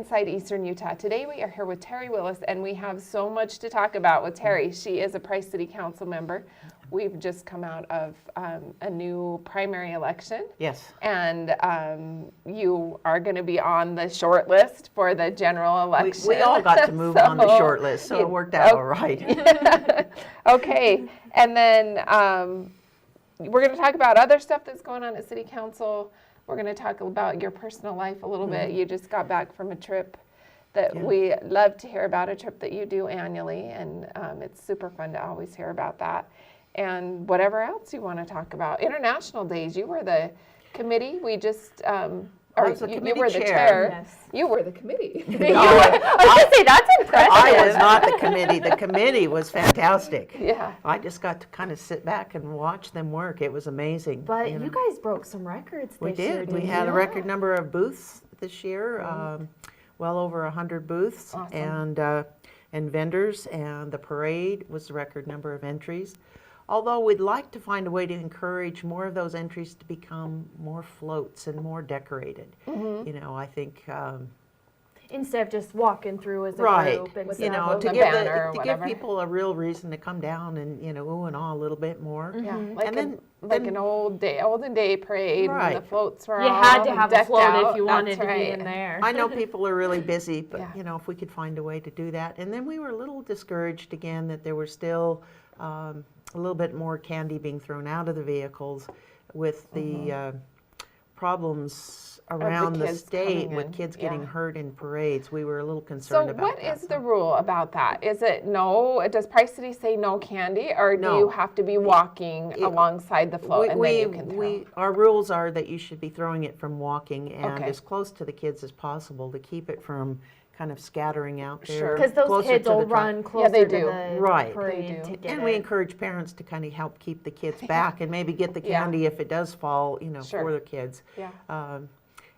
Inside Eastern Utah. Today we are here with Terry Willis, and we have so much to talk about with Terry. She is a Price City Council member. We've just come out of a new primary election. Yes. And you are going to be on the short list for the general election. We all got to move on the short list, so it worked out all right. Okay, and then we're going to talk about other stuff that's going on at City Council. We're going to talk about your personal life a little bit. You just got back from a trip that we love to hear about, a trip that you do annually, and it's super fun to always hear about that. And whatever else you want to talk about. International Days, you were the committee. We just, you were the chair. Yes. You were the committee. I was going to say, that's impressive. I was not the committee. The committee was fantastic. Yeah. I just got to kind of sit back and watch them work. It was amazing. But you guys broke some records We this year, did. didn't We had you? a record number of booths this year, well over 100 booths, Awesome. and vendors, and the parade was the record number of entries. Although we'd like to find a way to encourage more of those entries to become more floats and more decorated. You know, I think Instead of just walking through as a right, group and With you stuff. know, a to banner or give whatever. people a real reason to come down and ooh and ah a little bit more. Yeah, like, And like an olden day parade, Right. when the floats were You all had to have a decked float out. if you wanted That's to be right. in there. I know people are really busy, but Yeah. you know, if we could find a way to do that. And then we were a little discouraged again that there were still a little bit more candy being thrown out of the vehicles with the problems around the kids state coming with in, kids getting yeah. hurt in parades. We were a little So concerned about what that. is the rule about that? Is it no, does Price City say no candy, or do No. you have to be walking alongside the float and then you can throw? Our rules are that you should be throwing it from walking and Okay. as close to the kids as possible to keep it from kind of scattering out there. Sure. Because those closer kids to the will truck. run closer they to do. the Right. parade They do. to get And we it. encourage parents to kind of help keep the kids back and maybe get the Yeah. candy if it does fall, Sure. for the kids. Yeah.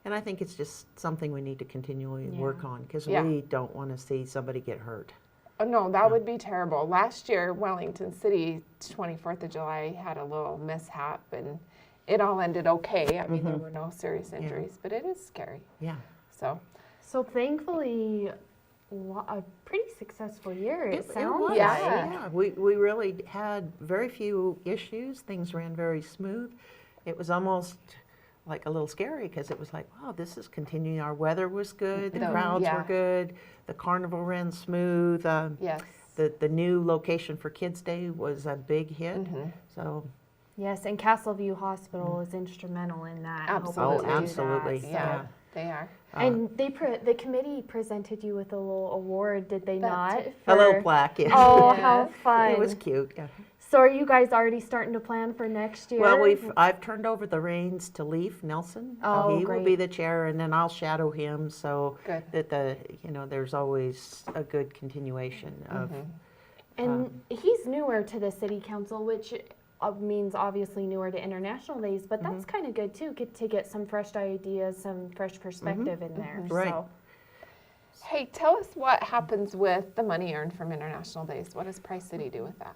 And I think it's just something we need to continually Yeah. work on because Yeah. we don't want to see somebody get hurt. Oh, no, that would be terrible. Last year, Wellington City, 24th of July, had a little mishap, and it all ended okay. I mean, there were no serious injuries, but it is scary. Yeah. So, So thankfully, a pretty successful year, it sounds was. like. Yeah. We really had very few issues. Things ran very smooth. It was almost like a little scary because it was like, wow, this is continuing. Our weather was good. The crowds yeah. were good. The carnival ran smooth. yes. The new location for Kids Day was a big hit. So, Yes, and Castleview Hospital is instrumental in that. helping Absolutely. to do absolutely. that, so. Yeah, they are. And the committee presented you with a little award, did they not? a little for- plaque, yeah. Oh, Yes. how fun. It was cute, yeah. So are you guys already starting to plan for next year? Well, I've turned over the reins to Leaf Nelson. Oh, he will great. be the chair, and then I'll shadow him so Good. that there's always a good continuation of. And he's newer to the city council, which means obviously newer to International Days, but that's kind of good too, to get some fresh ideas, some fresh perspective in there. Right. So. Hey, tell us what happens with the money earned from International Days. What does Price City do with that?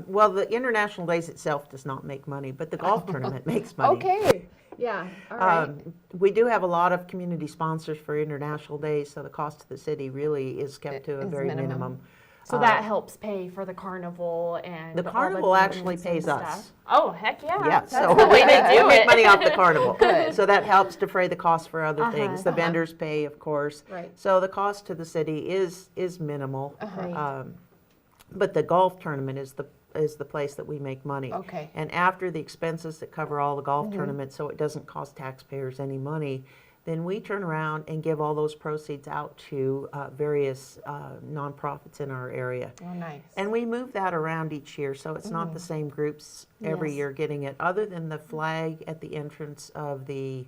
Well, the International Days itself does not make money, but the golf tournament makes money. Okay. Yeah. All right. We do have a lot of community sponsors for International Days, so the cost to the city really is kept to a Is very minimum. minimum. So that helps pay for the carnival and The all carnival actually games and pays stuff. us. Oh, heck yeah. Yeah, That's so the way to do we make it. money off the carnival. So that helps defray the cost for other things. The Uh-huh. vendors pay, of course. Right. So the cost to the city is minimal. Right. But the golf tournament is the place that we make money. Okay. And after the expenses that cover all the golf tournaments, so it doesn't cost taxpayers any money, then we turn around and give all those proceeds out to various nonprofits in our area. Oh, nice. And we move that around each year, so it's not the same groups every Yes. year getting it, other than the flag at the entrance of the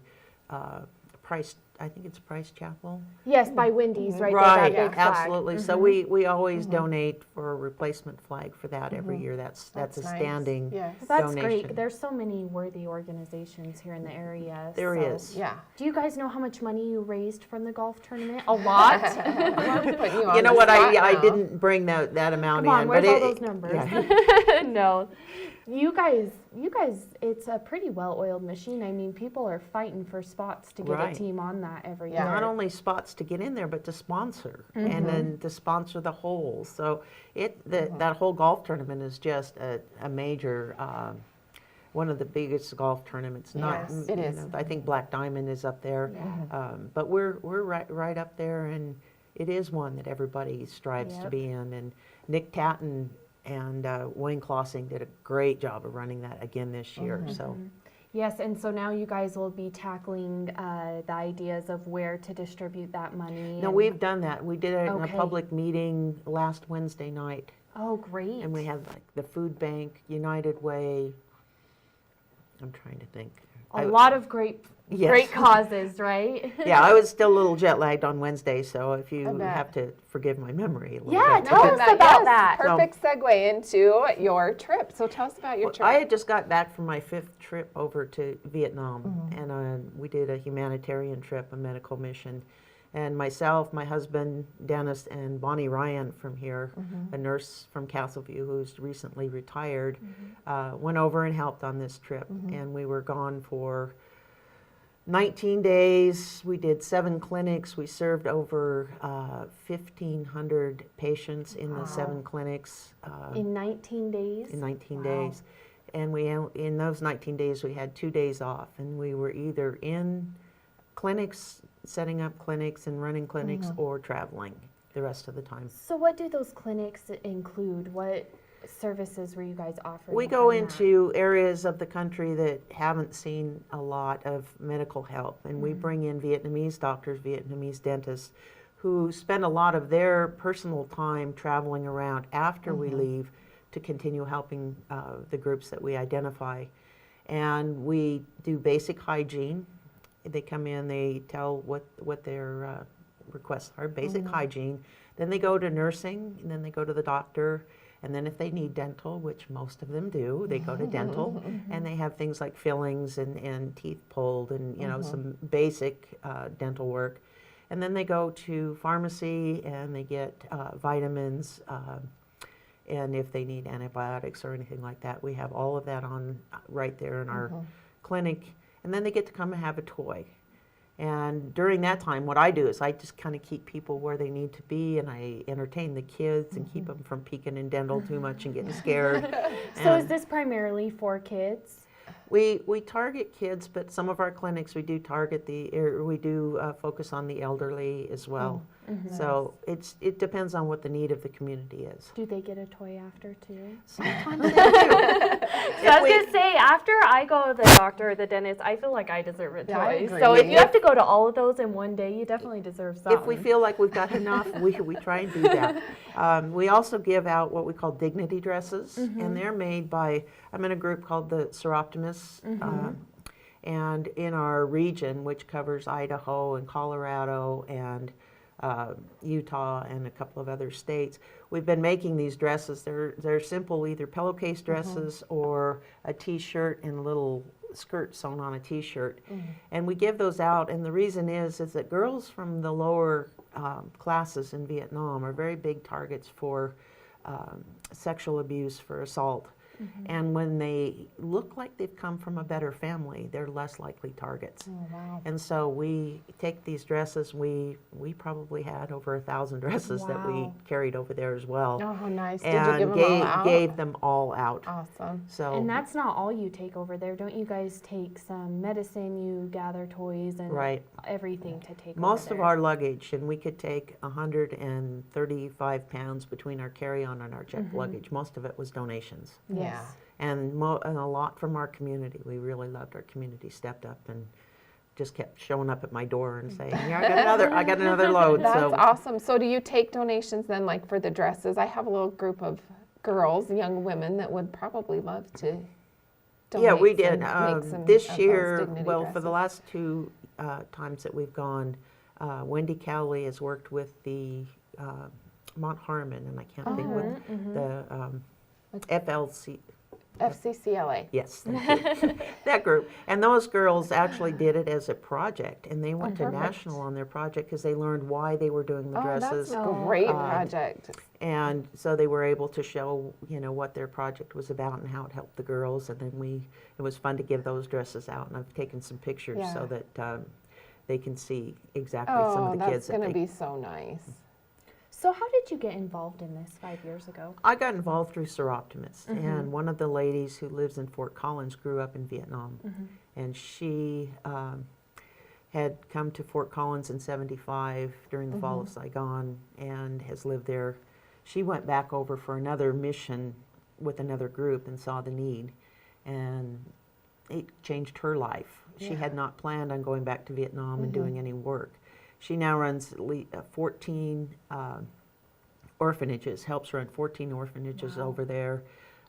Price, I think it's Price Chapel. Yes, by Wendy's, right? Right, There's that big flag. absolutely. So we always donate for a replacement flag for that every year. That's a nice. standing Yes. That's donation. great. There's so many worthy organizations here in the area. There so. is. Yeah. Do you guys know how much money you raised from the golf tournament? A lot? Putting you on You know the what? spot I now. didn't bring that amount Come on, in, where's but all those numbers? yeah. No. You guys, it's a pretty well-oiled machine. I mean, people are fighting for spots to get Right. a team on that every Yeah. year. Not only spots to get in there, but to sponsor, and then to sponsor the whole. So that whole golf tournament is just a major, one of the biggest golf tournaments. Not, Yes, it you is. know, I think Black Diamond is up there, but we're right up there, and it is one that everybody strives to Yep. be in. And Nick Tatton and Wayne Klossing did a great job of running that again this year. So. Yes, and so now you guys will be tackling the ideas of where to distribute that money. No, and- we've done that. We did it in a Okay. public meeting last Wednesday night. Oh, great. And we had like the Food Bank, United Way. I'm trying to think. a lot of great Yes. causes, right? Yeah, I was still a little jet lagged on Wednesday, so if you bet. have to forgive my memory a little Yeah, bit. tell us about that. Perfect segue into your trip. So tell us about your Well, trip. I had just got back from my 5th trip over to Vietnam, Mm-hmm. and we did a humanitarian trip, a medical mission. And myself, my husband, Dennis, and Bonnie Ryan from here, Mm-hmm. a nurse from Castleview who's recently retired, went over and helped on this trip. Mm-hmm. And we were gone for 19 days. We did 7 clinics. We served over 1,500 patients in the 7 clinics. In 19 days? In 19 Wow. days. And in those 19 days, we had 2 days off, and we were either in clinics, setting up clinics and running clinics, or traveling the rest of the time. So what do those clinics include? What services were you guys offering? We go from that? into areas of the country that haven't seen a lot of medical help, and we bring in Vietnamese doctors, Vietnamese dentists, who spend a lot of their personal time traveling around after we leave to continue helping the groups that we identify. And we do basic hygiene. They come in, they tell what their requests are, basic hygiene. Then they go to nursing, and then they go to the doctor. And then if they need dental, which most of them do, they go to dental. And they have things like fillings and teeth pulled and, you know, some basic dental work. And then they go to pharmacy and they get vitamins. And if they need antibiotics or anything like that, we have all of that on right there in our clinic. And then they get to come and have a toy. And during that time, what I do is I just kind of keep people where they need to be, and I entertain the kids and keep them from peeking in dental too much and getting scared. So And is this primarily for kids? we target kids, but some of our clinics we do target we do focus on the elderly as well. So it depends on what the need of the community is. Do they get a toy after too? Sometimes they do. So I was going to say, after I go to the doctor or the dentist, I feel like I deserve a Yeah, I toy. agree. So if you have to go to all of those in one day, you definitely deserve something. If we feel like we've got enough, we try and do that. We also give out what we call dignity dresses, and they're made by, I'm in a group called the Seroptimists, and in our region, which covers Idaho and Colorado and Utah and a couple of other states, we've been making these dresses. They're simple, either pillowcase dresses or a t-shirt and a little skirt sewn on a t-shirt. And we give those out, and the reason is that girls from the lower classes in Vietnam are very big targets for sexual abuse, for assault. And when they look like they've come from a better family, they're less likely targets. Oh, wow. And so we take these dresses, we probably had over 1,000 dresses that we Wow. carried over there as well. Oh, how nice. Did And you give them all out? gave them all out. Awesome. So And that's not all you take over there. Don't you guys take some medicine? You gather toys and Right. everything to take most over of there. our luggage, and we could take 135 pounds between our carry-on and our checked luggage. Most of it was donations. Yeah. And a lot from our community. We really loved our community, stepped up and just kept showing up at my door and saying, "Yeah, I got another load." That's so awesome. So do you take donations then, like for the dresses? I have a little group of girls, young women, that would probably love to donate. yeah, we did. Make some This of those year, dignity well, for the dresses. last 2 times that we've gone, Wendy Cowley has worked with the Mount Harmon, and I can't think what the FLC. FCCLA. Yes, thank you. That group. And those girls actually did it as a project, and they went to perfect. national on their project because they learned why they were doing the Oh, dresses. that's a great project. And so they were able to show, what their project was about and how it helped the girls. And then it was fun to give those dresses out. And I've taken some pictures so Yeah. that they can see exactly some Oh, of the that's kids. going to be so nice. So how did you get involved in this 5 years ago? I got involved through Seroptimist, Mm-hmm. and one of the ladies who lives in Fort Collins grew up in Vietnam, Mm-hmm. and she had come to Fort Collins in '75 during the fall of Mm-hmm. Saigon and has lived there. She went back over for another mission with another group and saw the need, and it changed her life. She had not planned on going back to Vietnam and doing any work. She now runs 14 orphanages, helps run 14 orphanages over there,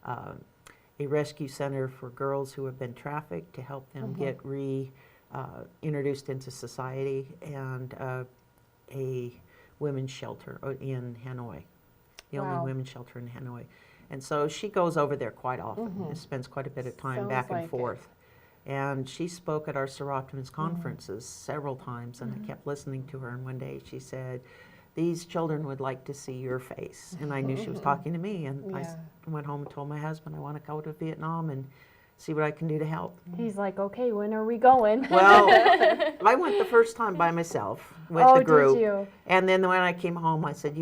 a rescue center for girls who have been trafficked to help them get introduced into society, and a women's shelter in Hanoi, the only women's shelter in Hanoi. And so she goes over there quite often and spends quite a bit of time Sounds back and like it. forth. And she spoke at our Seroptimist conferences several times, and I kept listening to her. And one day she said, "These children would like to see your face." And I knew she was talking to me. And I went home and told my husband, I want to go to Vietnam and see what I can do to help. He's like, okay, when are we going? Well, I went the first time by myself with the group. Did you? And then when I came home, I said,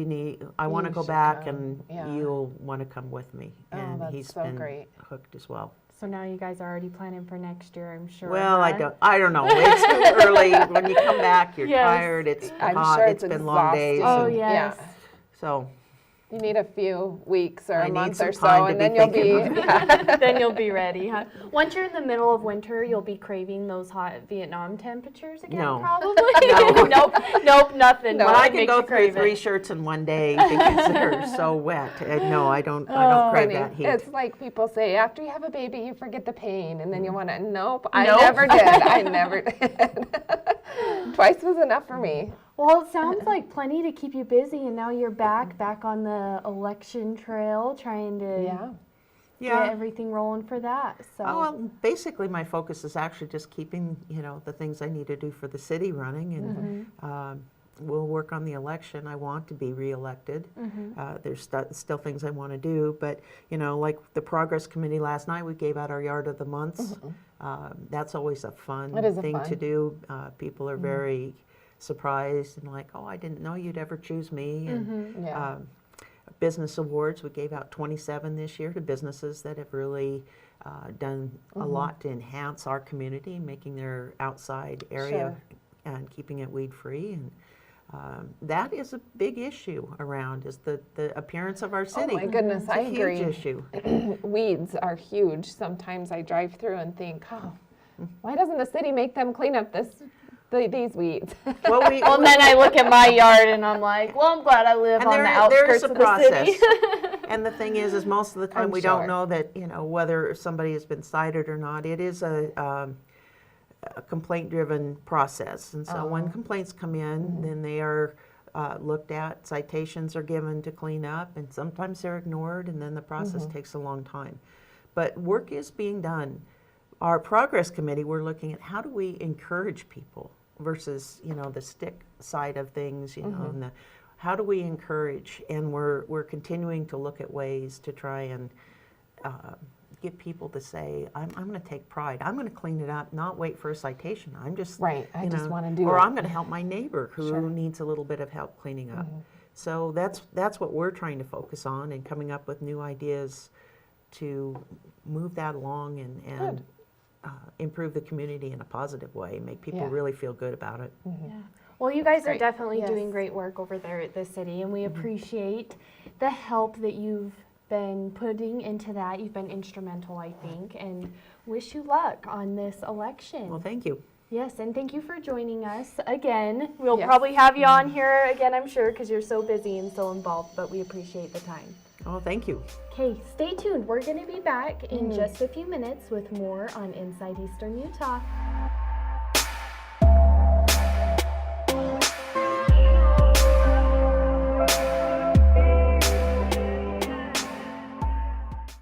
I want to You go should back, come. and you'll want to come with me. Oh, And that's he's so been great. hooked as well. So now you guys are already planning for next year, I'm sure. Well, huh? I don't know. It's too early. When you come back, you're Yes. tired. It's I'm hot. sure It's it's been long days. Oh, exhausting. yes. Yeah. So You need a few weeks or I a need month some or time so, to and be then you'll thinking be. about Then you'll be ready, huh? Once you're in the middle of winter, you'll be craving those hot Vietnam temperatures again, No. probably? No. nope, nothing. No. but I can Makes go you through crave 3 it. shirts in one day because they're so wet. No, I don't crave Funny. that heat. It's like people say, after you have a baby, you forget the pain, and then you want to. Nope, I Nope. never did. I never did. Twice was enough for me. Well, it sounds like plenty to keep you busy, and now you're back on the election trail, trying to get everything rolling for that. So. Oh, well, basically my focus is actually just keeping, the things I need to do for the city running, and we'll work on the election. I want to be reelected. There's still things I want to do, but, like the Progress Committee last night, we gave out our Yard of the Months. That's always a fun It is thing to fun. do. People are very surprised and like, oh, I didn't know you'd ever choose me. And Yeah. business awards, we gave out 27 this year to businesses that have really done a lot to enhance our community, making their outside area and keeping it weed free. And that is a big issue around, is the appearance of our city. Oh my goodness, It's I a agree. huge issue. Weeds are huge. Sometimes I drive through and think, oh, why doesn't the city make them clean up these weeds? Well, Well, and then I look at my yard and I'm like, well, I'm glad I live and on the there outskirts is a of the process. city. And the thing is most of the time I'm we sure. don't know that, whether somebody has been cited or not. It is a complaint-driven process. And so when complaints come in, then they are looked at, citations are given to clean up, and sometimes they're ignored, and then the process takes a long time. But work is being done. Our Progress Committee, we're looking at how do we encourage people versus, the stick side of things, and how do we encourage? And we're continuing to look at ways to try and get people to say, I'm going to take pride. I'm going to clean it up, not wait for a citation. I'm just, Right, I just wanna do or it. I'm going to help my neighbor who Sure. needs a little bit of help cleaning up. So that's what we're trying to focus on, and coming up with new ideas to move that along and improve the community in a positive way, make people Yeah. really feel good about it. Yeah. Well, you guys are Great. definitely Yes. doing great work over there at the city, and we appreciate the help that you've been putting into that. You've been instrumental, I think, and wish you luck on this election. Well, thank you. Yes, and thank you for joining us again. We'll Yes. probably have you on here again, I'm sure, because you're so busy and so involved, but we appreciate the time. Oh, thank you. Okay, stay tuned. We're going to be back in just a few minutes with more on Inside Eastern Utah.